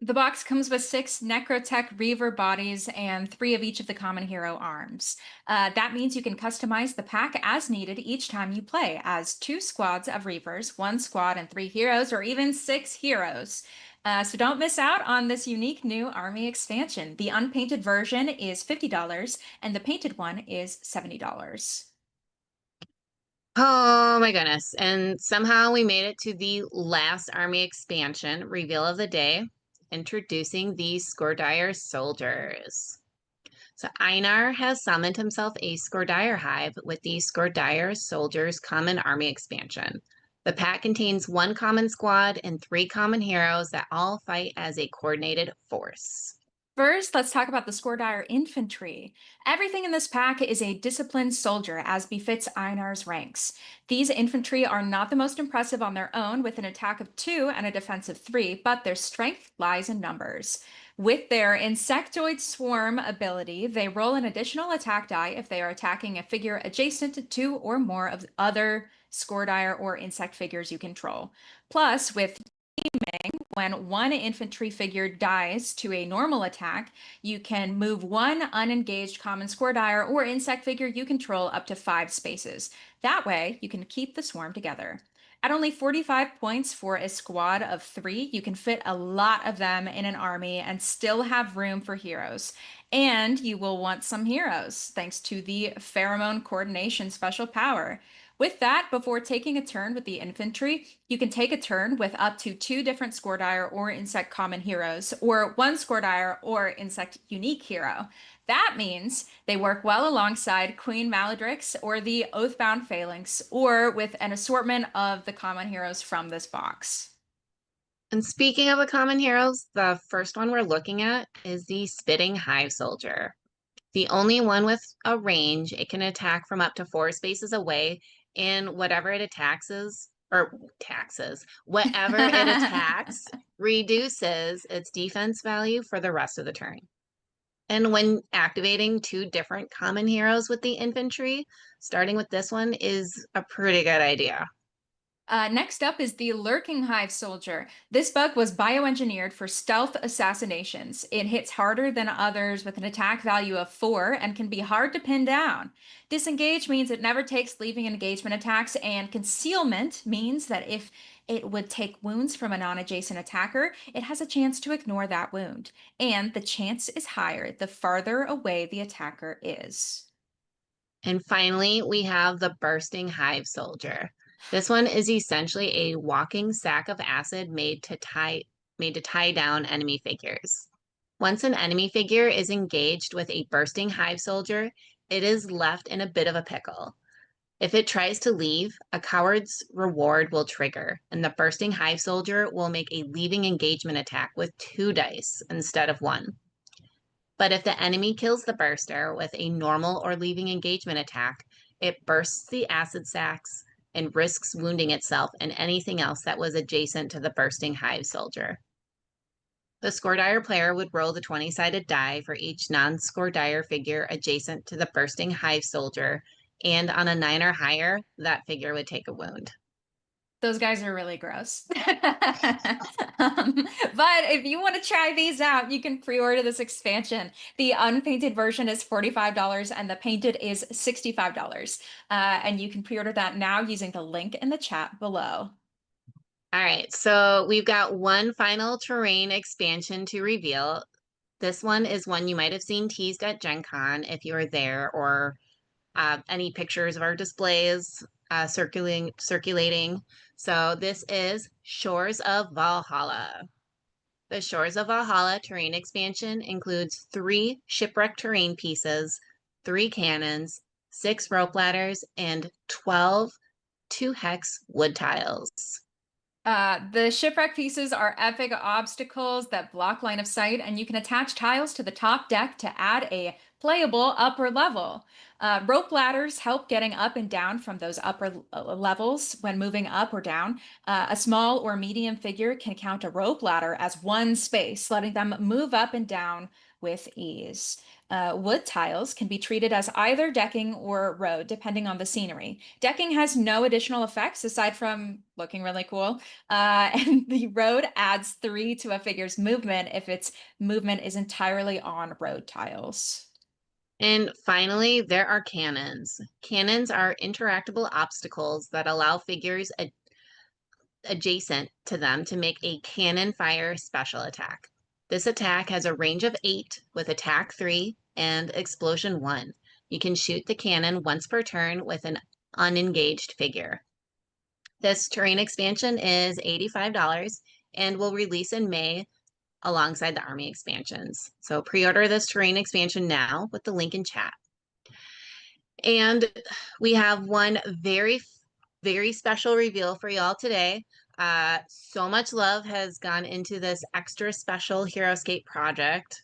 Speaker 1: The box comes with 6 Necrotech Reaver bodies and 3 of each of the common hero arms. That means you can customize the pack as needed each time you play, as 2 squads of Reavers, 1 squad and 3 heroes, or even 6 heroes. So don't miss out on this unique new army expansion. The unpainted version is $50 and the painted one is $70.
Speaker 2: Oh my goodness. And somehow we made it to the last army expansion reveal of the day, introducing the Skordire soldiers. So Einar has summoned himself a Skordire hive with the Skordire soldiers common army expansion. The pack contains 1 common squad and 3 common heroes that all fight as a coordinated force.
Speaker 1: First, let's talk about the Scourdier infantry. Everything in this pack is a disciplined soldier, as befits Einar's ranks. These infantry are not the most impressive on their own, with an attack of 2 and a defense of 3, but their strength lies in numbers. With their Insectoid Swarm ability, they roll an additional attack die if they are attacking a figure adjacent to 2 or more of the other Scourdier or insect figures you control. Plus, with when one infantry figure dies to a normal attack, you can move one unengaged common Squirdier or insect figure you control up to 5 spaces. That way, you can keep the swarm together. At only 45 points for a squad of 3, you can fit a lot of them in an army and still have room for heroes. And you will want some heroes, thanks to the Pheromone Coordination special power. With that, before taking a turn with the infantry, you can take a turn with up to 2 different Scourdier or insect common heroes, or 1 Scourdier or insect unique hero. That means they work well alongside Queen Maledrix or the Oathbound Phalanx, or with an assortment of the common heroes from this box.
Speaker 2: And speaking of the common heroes, the first one we're looking at is the Spitting Hive Soldier. The only one with a range, it can attack from up to 4 spaces away, and whatever it whatever it attacks reduces its defense value for the rest of the turn. And when activating 2 different common heroes with the infantry, starting with this one is a pretty good idea.
Speaker 1: Next up is the Lurking Hive Soldier. This bug was bioengineered for stealth assassinations. It hits harder than others with an attack value of 4 and can be hard to pin down. Disengage means it never takes leaving engagement attacks, and concealment means that if it would take wounds from a non-adjacent attacker, it has a chance to ignore that wound. And the chance is higher the farther away the attacker is.
Speaker 2: And finally, we have the Bursting Hive Soldier. This one is essentially a walking sack of acid made to tie down enemy figures. Once an enemy figure is engaged with a Bursting Hive Soldier, it is left in a bit of a pickle. If it tries to leave, a coward's reward will trigger, and the Bursting Hive Soldier will make a leaving engagement attack with 2 dice instead of 1. But if the enemy kills the burster with a normal or leaving engagement attack, it bursts the acid sacs and risks wounding itself and anything else that was adjacent to the bursting hive soldier. The Scourdier player would roll the 20-sided die for each non-Scourdier figure adjacent to the bursting hive soldier, and on a 9 or higher, that figure would take a wound.
Speaker 1: Those guys are really gross. But if you want to try these out, you can pre-order this expansion. The unpainted version is $45 and the painted is $65. And you can pre-order that now using the link in the chat below.
Speaker 2: All right, so we've got one final terrain expansion to reveal. This one is one you might have seen teased at Gen Con if you were there, or any pictures of our displays circulating. So this is Shores of Valhalla. The Shores of Valhalla terrain expansion includes 3 shipwreck terrain pieces, 3 cannons, 6 rope ladders, and 12 2-hex wood tiles.
Speaker 1: The shipwreck pieces are epic obstacles that block line of sight, and you can attach tiles to the top deck to add a playable upper level. Rope ladders help getting up and down from those upper levels when moving up or down. A small or medium figure can count a rope ladder as 1 space, letting them move up and down with ease. Wood tiles can be treated as either decking or road, depending on the scenery. Decking has no additional effects aside from looking really cool. And the road adds 3 to a figure's movement if its movement is entirely on road tiles.
Speaker 2: And finally, there are cannons. Cannons are interactable obstacles that allow figures adjacent to them to make a cannon fire special attack. This attack has a range of 8 with attack 3 and explosion 1. You can shoot the cannon once per turn with an unengaged figure. This terrain expansion is $85 and will release in May alongside the army expansions. So pre-order this terrain expansion now with the link in chat. And we have one very, very special reveal for y'all today. So much love has gone into this extra special Heroscape project.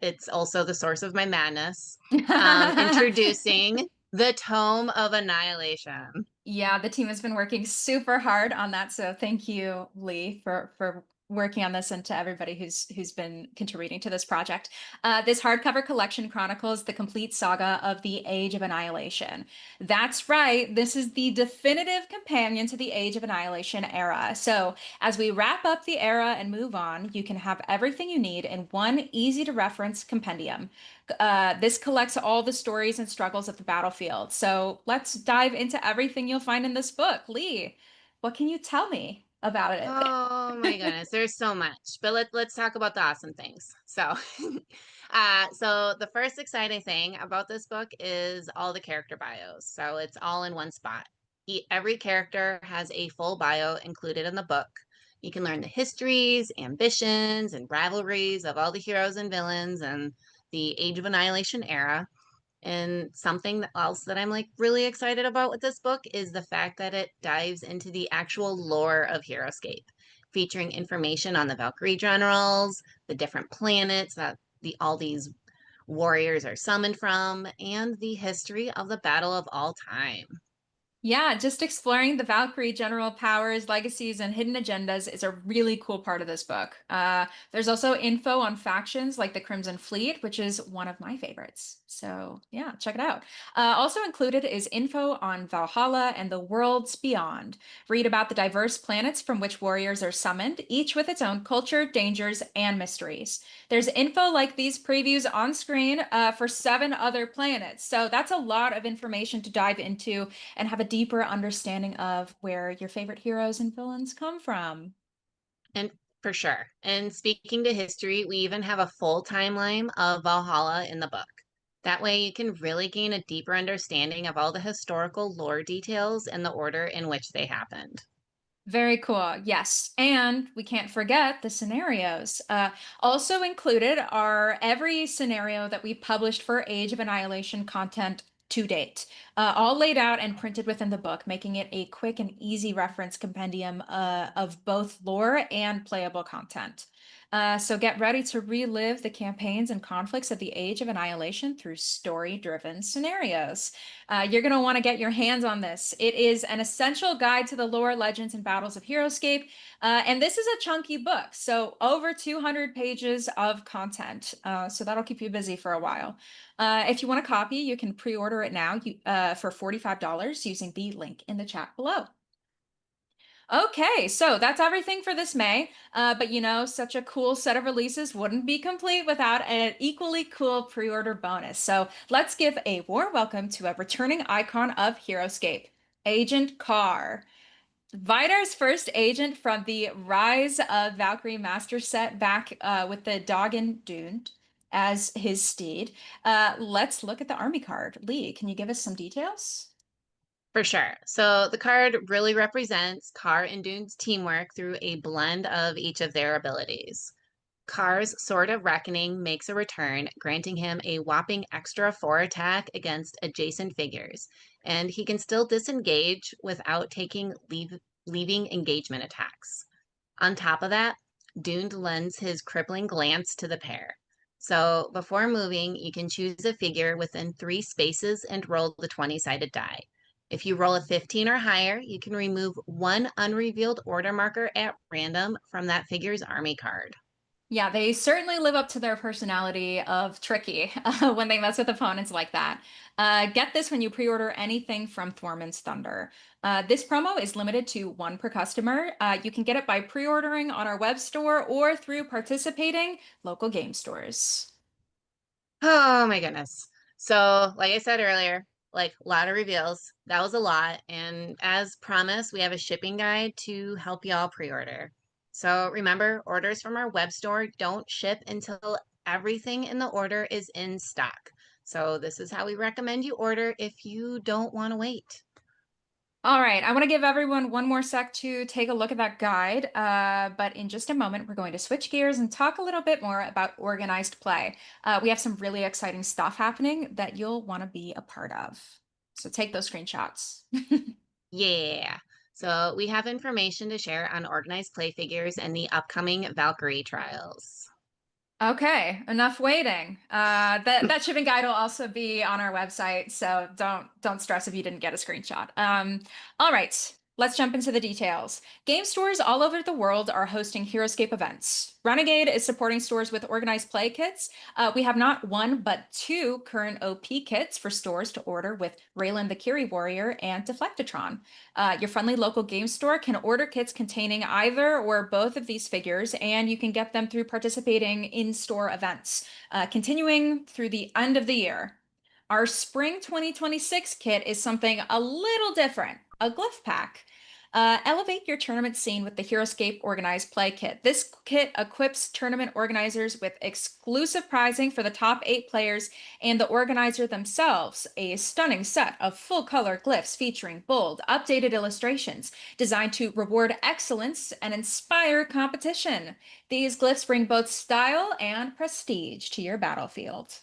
Speaker 2: It's also the source of my madness. Introducing the Tome of Annihilation.
Speaker 1: Yeah, the team has been working super hard on that. So thank you, Lee, for working on this, and to everybody who's been contributing to this project. This hardcover collection chronicles the complete saga of the Age of Annihilation. That's right, this is the definitive companion to the Age of Annihilation era. So as we wrap up the era and move on, you can have everything you need in one easy to reference compendium. This collects all the stories and struggles of the battlefield. So let's dive into everything you'll find in this book. Lee, what can you tell me about it?
Speaker 2: Oh my goodness, there's so much. But let's talk about the awesome things. So, so the first exciting thing about this book is all the character bios. So it's all in one spot. Every character has a full bio included in the book. You can learn the histories, ambitions, and rivalries of all the heroes and villains and the Age of Annihilation era. And something else that I'm like really excited about with this book is the fact that it dives into the actual lore of Heroscape, featuring information on the Valkyrie generals, the different planets that all these warriors are summoned from, and the history of the battle of all time.
Speaker 1: Yeah, just exploring the Valkyrie general powers, legacies, and hidden agendas is a really cool part of this book. There's also info on factions like the Crimson Fleet, which is one of my favorites. So yeah, check it out. Also included is info on Valhalla and the worlds beyond. Read about the diverse planets from which warriors are summoned, each with its own culture, dangers, and mysteries. There's info like these previews on screen for 7 other planets. So that's a lot of information to dive into and have a deeper understanding of where your favorite heroes and villains come from.
Speaker 2: And for sure. And speaking to history, we even have a full timeline of Valhalla in the book. That way, you can really gain a deeper understanding of all the historical lore details and the order in which they happened.
Speaker 1: Very cool. Yes. And we can't forget the scenarios. Also included are every scenario that we published for Age of Annihilation content to date, all laid out and printed within the book, making it a quick and easy reference compendium of both lore and playable content. So get ready to relive the campaigns and conflicts of the Age of Annihilation through story-driven scenarios. You're going to want to get your hands on this. It is an essential guide to the lore, legends, and battles of Heroscape. And this is a chunky book, so over 200 pages of content. So that'll keep you busy for a while. If you want a copy, you can pre-order it now for $45 using the link in the chat below. Okay, so that's everything for this May. But you know, such a cool set of releases wouldn't be complete without an equally cool pre-order bonus. So let's give a warm welcome to a returning icon of Heroscape, Agent Carr. Vidar's first agent from the Rise of Valkyrie Master set back with the Doggin Dune as his steed. Let's look at the army card. Lee, can you give us some details?
Speaker 2: For sure. So the card really represents Carr and Dune's teamwork through a blend of each of their abilities. Carr's Sword of Reckoning makes a return, granting him a whopping extra 4 attack against adjacent figures, and he can still disengage without leaving engagement attacks. On top of that, Dune lends his crippling glance to the pair. So before moving, you can choose a figure within 3 spaces and roll the 20-sided die. If you roll a 15 or higher, you can remove one unrevealed order marker at random from that figure's army card.
Speaker 1: Yeah, they certainly live up to their personality of tricky when they mess with opponents like that. Get this when you pre-order anything from Thormun's Thunder. This promo is limited to one per customer. You can get it by pre-ordering on our web store or through participating local game stores.
Speaker 2: Oh my goodness. So, like I said earlier, like a lot of reveals. That was a lot. And as promised, we have a shipping guide to help y'all pre-order. So remember, orders from our web store don't ship until everything in the order is in stock. So this is how we recommend you order if you don't want to wait.
Speaker 1: All right, I want to give everyone one more sec to take a look at that guide, but in just a moment, we're going to switch gears and talk a little bit more about organized play. We have some really exciting stuff happening that you'll want to be a part of. So take those screenshots.
Speaker 2: Yeah. So we have information to share on organized play figures and the upcoming Valkyrie trials.
Speaker 1: Okay, enough waiting. That shipping guide will also be on our website, so don't stress if you didn't get a screenshot. All right, let's jump into the details. Game stores all over the world are hosting Heroscape events. Renegade is supporting stores with organized play kits. We have not one but two current OP kits for stores to order with Raylan the Kiri Warrior and Deflectatron. Your friendly local game store can order kits containing either or both of these figures, and you can get them through participating in-store events, continuing through the end of the year. Our Spring 2026 kit is something a little different, a glyph pack. Elevate your tournament scene with the Heroscape Organized Play Kit. This kit equips tournament organizers with exclusive prizing for the top 8 players and the organizer themselves. A stunning set of full color glyphs featuring bold, updated illustrations designed to reward excellence and inspire competition. These glyphs bring both style and prestige to your battlefield.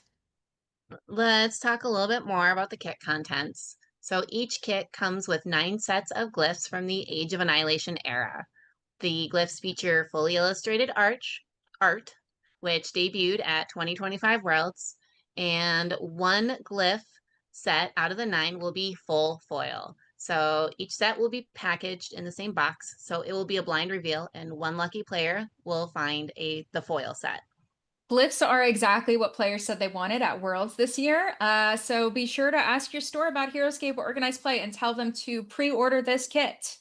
Speaker 2: Let's talk a little bit more about the kit contents. So each kit comes with 9 sets of glyphs from the Age of Annihilation era. The glyphs feature fully illustrated art, which debuted at 2025 Worlds, and one glyph set out of the 9 will be full foil. So each set will be packaged in the same box, so it will be a blind reveal, and one lucky player will find the foil set.
Speaker 1: Glyphs are exactly what players said they wanted at Worlds this year. So be sure to ask your store about Heroscape Organized Play and tell them to pre-order this kit.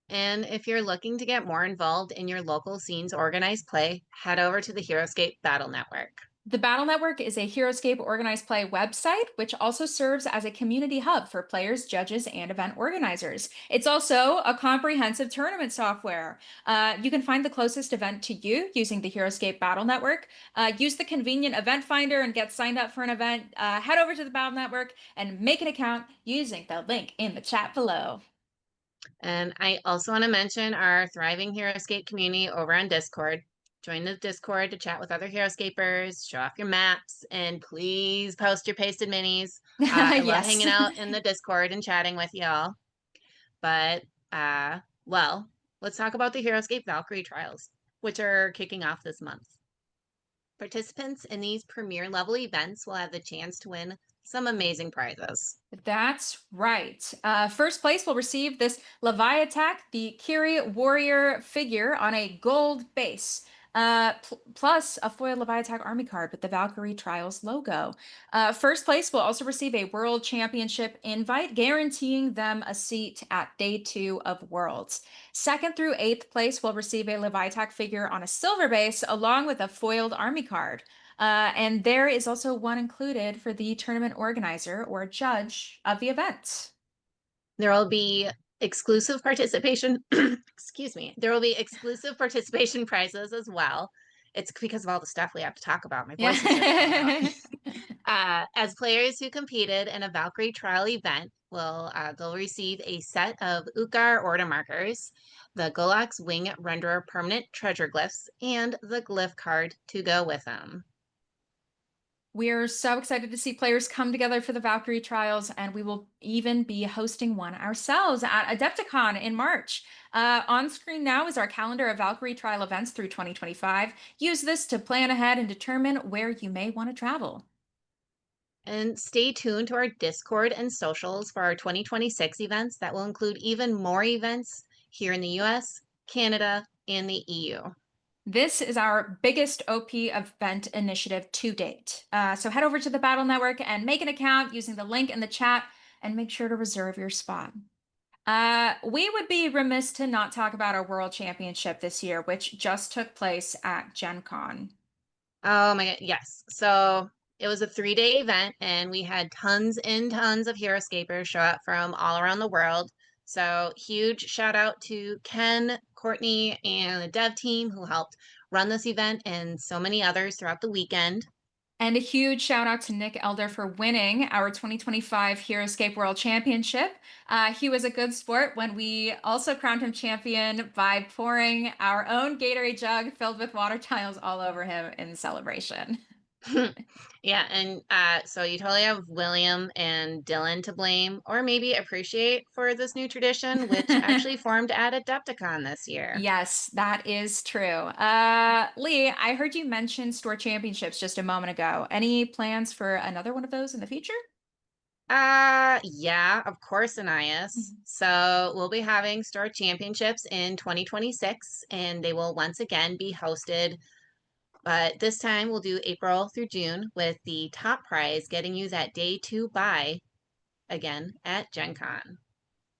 Speaker 2: And if you're looking to get more involved in your local scene's organized play, head over to the Heroscape Battle Network.
Speaker 1: The Battle Network is a Heroscape Organized Play website, which also serves as a community hub for players, judges, and event organizers. It's also a comprehensive tournament software. You can find the closest event to you using the Heroscape Battle Network. Use the convenient event finder and get signed up for an event. Head over to the Battle Network and make an account using the link in the chat below.
Speaker 2: And I also want to mention our thriving Heroscape community over on Discord. Join the Discord to chat with other Heroscapers, show off your maps, and please post your pasted minis. I love
Speaker 1: Yes.
Speaker 2: hanging out in the Discord and chatting with y'all. But, well, let's talk about the Heroscape Valkyrie trials, which are kicking off this month. Participants in these premier level events will have the chance to win some amazing prizes.
Speaker 1: That's right. First place will receive this Leviatak, the Kiri warrior figure on a gold base, plus a foil Leviatak army card with the Valkyrie Trials logo. First place will also receive a World Championship invite, guaranteeing them a seat at Day 2 of Worlds. Second through 8th place will receive a Leviatak figure on a silver base, along with a foiled army card. And there is also one included for the tournament organizer or judge of the event.
Speaker 2: There will be exclusive participation, excuse me, there will be exclusive participation prizes as well. It's because of all the stuff we have to talk about. My voice is just going out.
Speaker 1: Yeah.
Speaker 2: As players who competed in a Valkyrie trial event they'll receive a set of Ukar order markers, the Golak's Wing Renderer permanent treasure glyphs, and the glyph card to go with them.
Speaker 1: We're so excited to see players come together for the Valkyrie trials, and we will even be hosting one ourselves at Adepticon in March. On screen now is our calendar of Valkyrie trial events through 2025. Use this to plan ahead and determine where you may want to travel.
Speaker 2: And stay tuned to our Discord and socials for our 2026 events that will include even more events here in the US, Canada, and the EU.
Speaker 1: This is our biggest OP event initiative to date. So head over to the Battle Network and make an account using the link in the chat and make sure to reserve your spot. We would be remiss to not talk about our World Championship this year, which just took place at Gen Con.
Speaker 2: Oh my God, yes. So it was a 3-day event, and we had tons and tons of Heroscapers show up from all around the world. So huge shout out to Ken, Courtney, and the dev team who helped run this event and so many others throughout the weekend.
Speaker 1: And a huge shout out to Nick Elder for winning our 2025 Heroscape World Championship. He was a good sport when we also crowned him champion by pouring our own Gatorade jug filled with water tiles all over him in celebration.
Speaker 2: Yeah, and so you totally have William and Dylan to blame, or maybe appreciate for this new tradition, which actually formed at Adepticon this year.
Speaker 1: Yes, that is true. Lee, I heard you mention store championships just a moment ago. Any plans for another one of those in the future?
Speaker 2: Yeah, of course, Anais.
Speaker 1: Mhm.
Speaker 2: So we'll be having store championships in 2026, and they will once again be hosted. But this time we'll do April through June with the top prize getting you that day two buy again at Gen Con.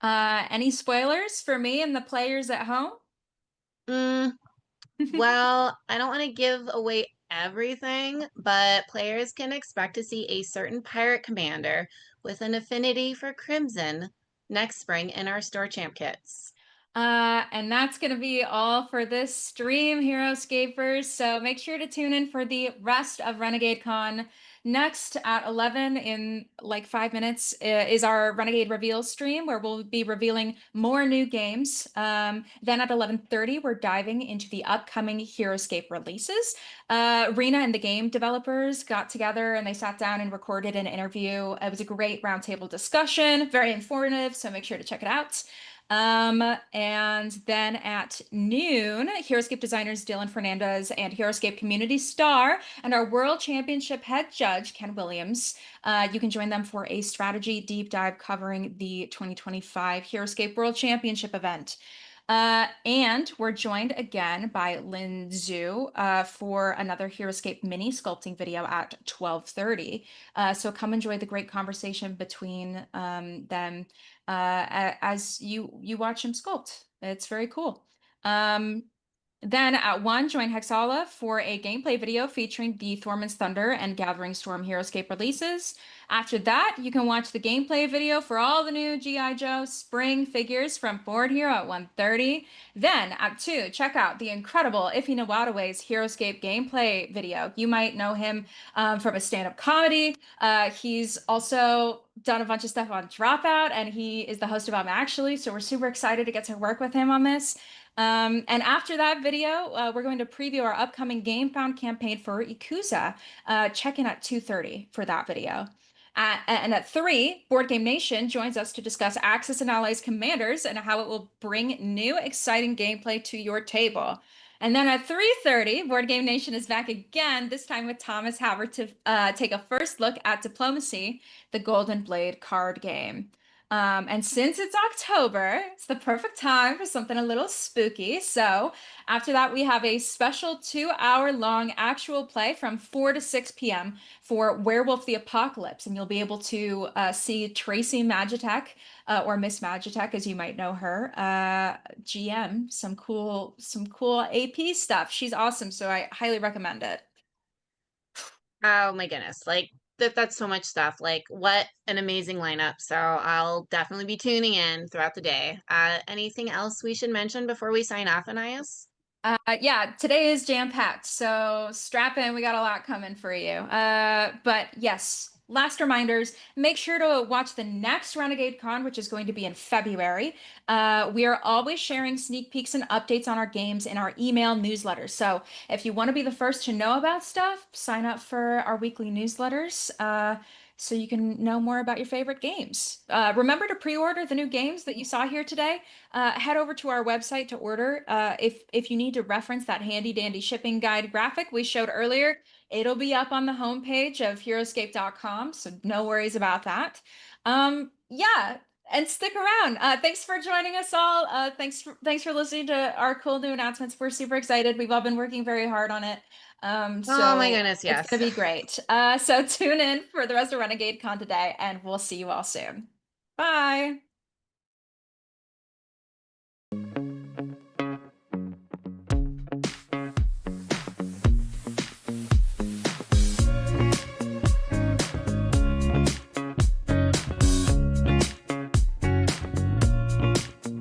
Speaker 1: Any spoilers for me and the players at home?
Speaker 2: Mm, well, I don't want to give away everything, but players can expect to see a certain pirate commander with an affinity for Crimson next spring in our store champ kits.
Speaker 1: And that's going to be all for this stream, Heroscapers. So make sure to tune in for the rest of Renegade Con. Next at 11 in like 5 minutes is our Renegade reveal stream where we'll be revealing more new games. Then at 11:30, we're diving into the upcoming Heroscape releases. Rena and the game developers got together and they sat down and recorded an interview. It was a great roundtable discussion, very informative, so make sure to check it out. And then at noon, Heroscape designers Dylan Fernandez and Heroscape community star and our World Championship head judge, Ken Williams. You can join them for a strategy deep dive covering the 2025 Heroscape World Championship event. And we're joined again by Lin Zhu for another Heroscape mini sculpting video at 12:30. So come enjoy the great conversation between them as you watch him sculpt. It's very cool. Um, then at 1, join Hexala for a gameplay video featuring the Thormun's Thunder and Gathering Storm Heroscape releases. After that, you can watch the gameplay video for all the new G.I. Joe spring figures from Board Hero at 1:30. Then at 2, check out the incredible Iffy Nawadawe's Heroscape gameplay video. You might know him from a stand-up comedy. He's also done a bunch of stuff on Dropout, and he is the host of Actually, so we're super excited to get to work with him on this. And after that video, we're going to preview our upcoming Game Found campaign for Ikuza. Check in at 2:30 for that video. And at 3, Board Game Nation joins us to discuss Axis and Allies Commanders and how it will bring new, exciting gameplay to your table. And then at 3:30, Board Game Nation is back again, this time with Thomas Howard to take a first look at Diplomacy, the Golden Blade card game. And since it's October, it's the perfect time for something a little spooky. So after that, we have a special 2-hour long actual play from 4 to 6 p.m. for Werewolf the Apocalypse. And you'll be able to see Tracy Magitek, or Miss Magitek, as you might know her, GM, some cool AP stuff. She's awesome, so I highly recommend it.
Speaker 2: Oh my goodness. Like that's so much stuff. Like what an amazing lineup. So I'll definitely be tuning in throughout the day. Anything else we should mention before we sign off, Anais?
Speaker 1: Yeah, today is jam-packed, so strap in. We got a lot coming for you. But yes, last reminders, make sure to watch the next Renegade Con, which is going to be in February. We are always sharing sneak peeks and updates on our games in our email newsletters. So if you want to be the first to know about stuff, sign up for our weekly newsletters. So you can know more about your favorite games. Remember to pre-order the new games that you saw here today. Head over to our website to order. If you need to reference that handy dandy shipping guide graphic we showed earlier, it'll be up on the homepage of Heroscape.com, so no worries about that. Yeah, and stick around. Thanks for joining us all. Thanks for listening to our cool new announcements. We're super excited. We've all been working very hard on it.
Speaker 2: Oh my
Speaker 1: So
Speaker 2: goodness,
Speaker 1: it's
Speaker 2: yes.
Speaker 1: gonna be great. So tune in for the rest of Renegade Con today, and we'll see you all soon. Bye.